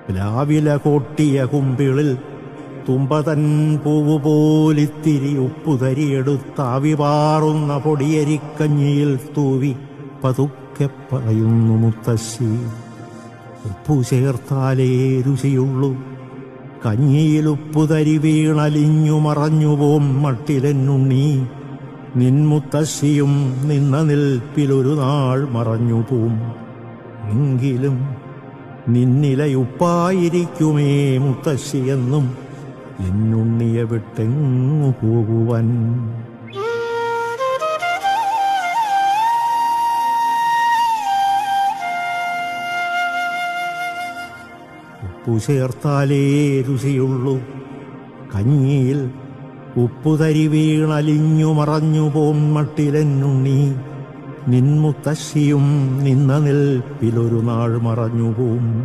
പ്ലാവില കോട്ടിയ കുമ്പിളിൽ തുമ്പതൻ പൂവുപോലിത്തിരി ഉപ്പുതരിയെടുത്താവി പാറുന്ന പൊടിയരിക്കഞ്ഞിയിൽ തൂവി പതുക്കെ പറയുന്നു മുത്തശ്ശി, ഉപ്പു ചേർത്താലേ രുചിയുള്ളൂ, കഞ്ഞിയിൽ ഉപ്പുതരി വീണലിഞ്ഞു മറഞ്ഞുപോം മട്ടിലെന്നുണ്ണി, നിൻ മുത്തശ്ശിയും നിന്ന നിൽപ്പിലൊരു നാൾ മറഞ്ഞുപോം. എങ്കിലും നിന്നിലയുപ്പായിരിക്കുമേ മുത്തശ്ശിയെന്നും എന്നുണ്ണിയെ വിട്ടെങ്ങു പോകുവൻ. ഉപ്പു ചേർത്താലേ രുചിയുള്ളൂ, കഞ്ഞിയിൽ ഉപ്പുതരി വീണലിഞ്ഞു മറഞ്ഞുപോം മട്ടിലെന്നുണ്ണി, നിൻ മുത്തശ്ശിയും നിന്ന നിൽപ്പിലൊരു നാൾ മറഞ്ഞുപോം.